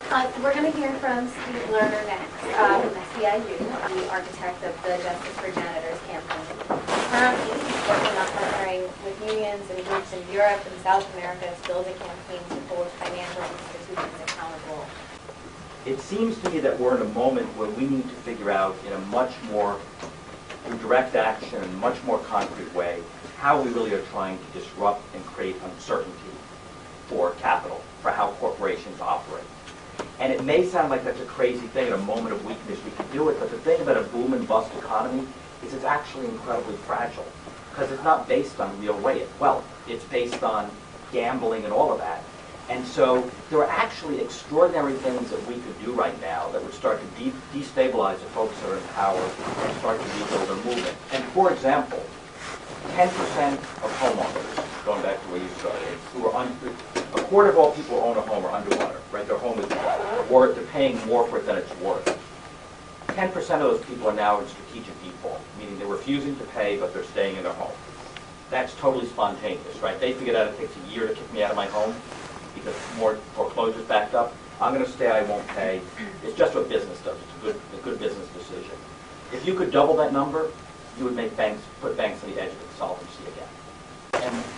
We're going to hear from Steve Lerner next from the CIU, the architect of the Justice for Janitors campaign. Currently, he's working on partnering with unions and groups in Europe and South America to build a campaign to hold financial institutions accountable. It seems to me that we're in a moment where we need to figure out in a much more direct action and much more concrete way how we really are trying to disrupt and create uncertainty for capital, for how corporations operate. And it may sound like that's a crazy thing, in a moment of weakness we can do it, but the thing about a boom and bust economy is it's actually incredibly fragile, because it's not based on real wealth. It's based on gambling and all of that. And so there are actually extraordinary things that we could do right now that would start to destabilize the folks that are in power and start to rebuild their movement. And for example, 10% of homeowners, going back to where you started, who are a quarter of all people who own a home are underwater, right? Their home is worth, they're paying more for it than it's worth. 10% of those people are now in strategic default, meaning they're refusing to pay, but they're staying in their home. That's totally spontaneous, right? They figured out it takes a year to kick me out of my home because more foreclosures backed up. I'm going to stay, I won't pay. It's just what business does. It's a good business decision. If you could double that number, you would put banks on the edge of insolvency again.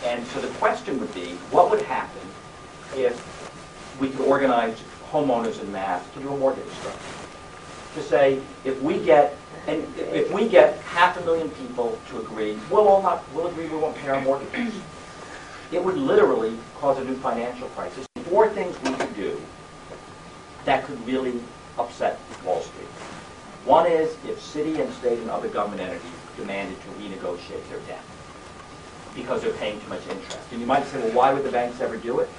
And so the question would be, what would happen if we could organize homeowners en masse to do a mortgage structure? To say, if we get 500,000 people to agree, we'll agree we won't pay our mortgages. It would literally cause a new financial crisis. 4 things we could do that could really upset Wall Street. One is if city and state and other government entities demanded to renegotiate their debt because they're paying too much interest. And you might say, well, why would the banks ever do it?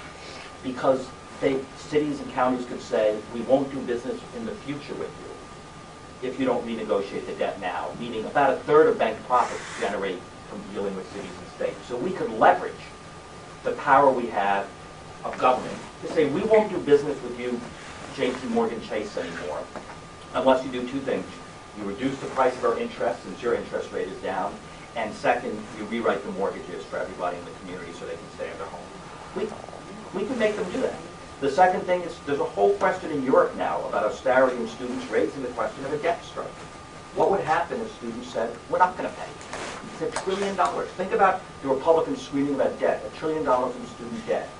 Because cities and counties could say, we won't do business in the future with you if you don't renegotiate the debt now, meaning about 1/3 of bank profits generate from dealing with cities and states. So we could leverage the power we have of government to say, we won't do business with you, JP Morgan Chase, anymore, unless you do 2 things. You reduce the price of our interest, since your interest rate is down, and second, you rewrite the mortgages for everybody in the community so they can stay in their home. We can make them do that. The second thing is, there's a whole question in Europe now about austerity and students raising the question of a debt strike. What would happen if students said, we're not going to pay? It's $1 trillion. Think about the Republicans screaming about debt, $1 trillion in student debt.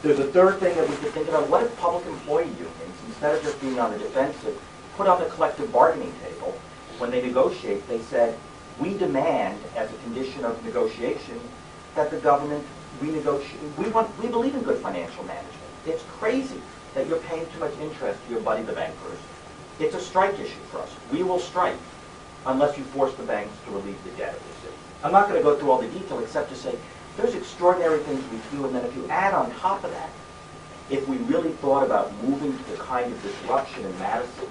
There's a third thing that we could think about. What if public employee unions, instead of just being on the defensive, put on the collective bargaining table, when they negotiate, they said, we demand, as a condition of negotiation, that the government renegotiate. We believe in good financial management. It's crazy that you're paying too much interest to your buddy, the bankers. It's a strike issue for us. We will strike unless you force the banks to relieve the debt of the city. I'm not going to go through all the detail except to say there's extraordinary things we do, and then if you add on top of that, if we really thought about moving to the kind of disruption in Madison,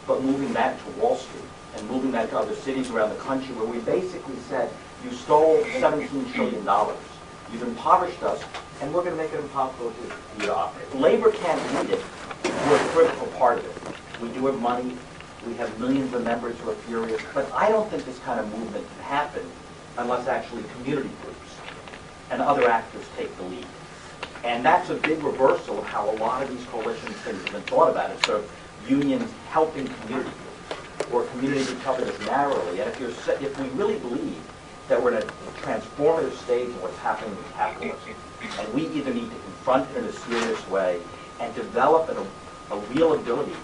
but moving that to Wall Street and moving that to other cities around the country where we basically said, you stole $17 trillion, you've impoverished us, and we're going to make it impossible for you to operate. Labor can't lead it. We're a critical part of it. We do have money. We have millions of members who are furious. But I don't think this kind of movement can happen unless actually community groups and other actors take the lead. And that's a big reversal of how a lot of these coalition things have been thought about. It's sort of unions helping community groups, or communities who cover this narrowly. And if we really believe that we're in a transformative stage of what's happening in capitalism, and we either need to confront it in a serious way and develop a real ability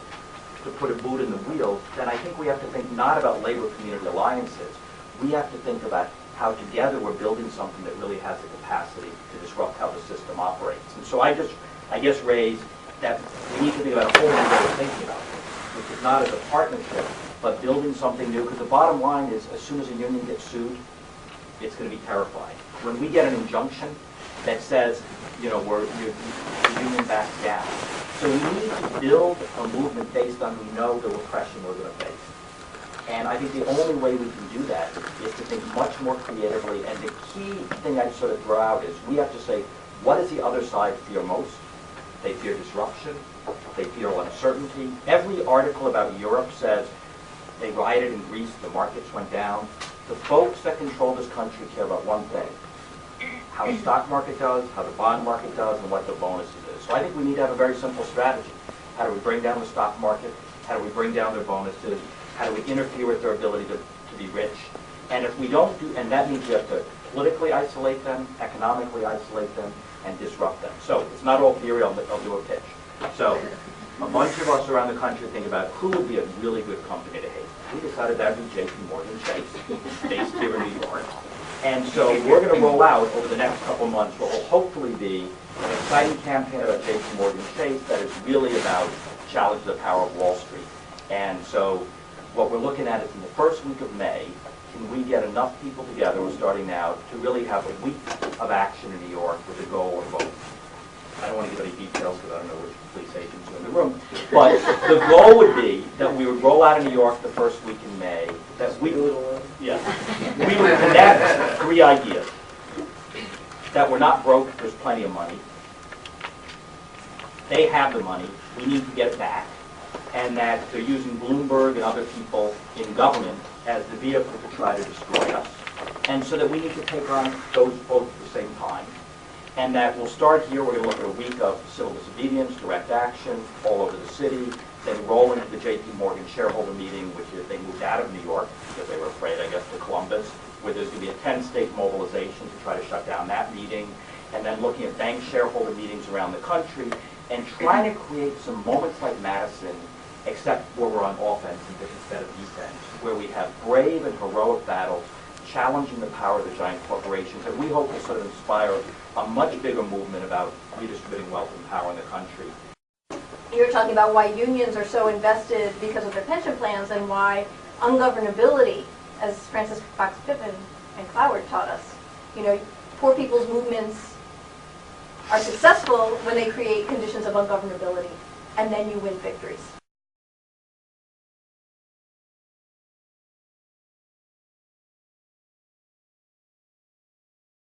to put a boot in the wheel, then I think we have to think not about labor community alliances. We have to think about how together we're building something that really has the capacity to disrupt how the system operates. And so I guess raise that we need to think about a whole new way of thinking about it, which is not as a partnership, but building something new. Because the bottom line is, as soon as a union gets sued, it's going to be terrifying. When we get an injunction that says, we're union backs down. So we need to build a movement based on we know the repression we're going to face. And I think the only way we can do that is to think much more creatively. And the key thing I sort of throw out is we have to say, what does the other side fear most? They fear disruption. They fear uncertainty. Every article about Europe says they rioted in Greece, the markets went down. The folks that control this country care about one thing: how the stock market does, how the bond market does, and what the bonuses is. So I think we need to have a very simple strategy. How do we bring down the stock market? How do we bring down their bonuses? How do we interfere with their ability to be rich? And if we don't do, and that means we have to politically isolate them, economically isolate them, and disrupt them. So it's not all theory, I'll do a pitch. So a bunch of us around the country think about who would be a really good company to hate. We decided that would be JP Morgan Chase, based here in New York. And so we're going to roll out over the next couple of months what will hopefully be an exciting campaign about JP Morgan Chase that is really about challenge the power of Wall Street. And so what we're looking at is in the first week of May, can we get enough people together, we're starting now, to really have a week of action in New York with the goal of vote. I don't want to give any details because I don't know which police agents are in the room. But the goal would be that we would roll out in New York the first week in May. That we would connect 3 ideas. That we're not broke, there's plenty of money. They have the money, we need to get it back. And that they're using Bloomberg and other people in government as the vehicle to try to destroy us. And so that we need to take on those both at the same time. And that we'll start here, we're going to look at a week of civil disobedience, direct action, all over the city, then roll into the JP Morgan shareholder meeting, which is they moved out of New York because they were afraid, I guess, to Columbus, where there's going to be a 10-state mobilization to try to shut down that meeting, and then looking at bank shareholder meetings around the country, and trying to create some moments like Madison, except where we're on offense instead of defense, where we have brave and heroic battles challenging the power of the giant corporations, and we hope to sort of inspire a much bigger movement about redistributing wealth and power in the country. You're talking about why unions are so invested because of their pension plans and why ungovernability, as Francis Fox Pippin and Cloward taught us, poor people's movements are successful when they create conditions of ungovernability, and then you win victories.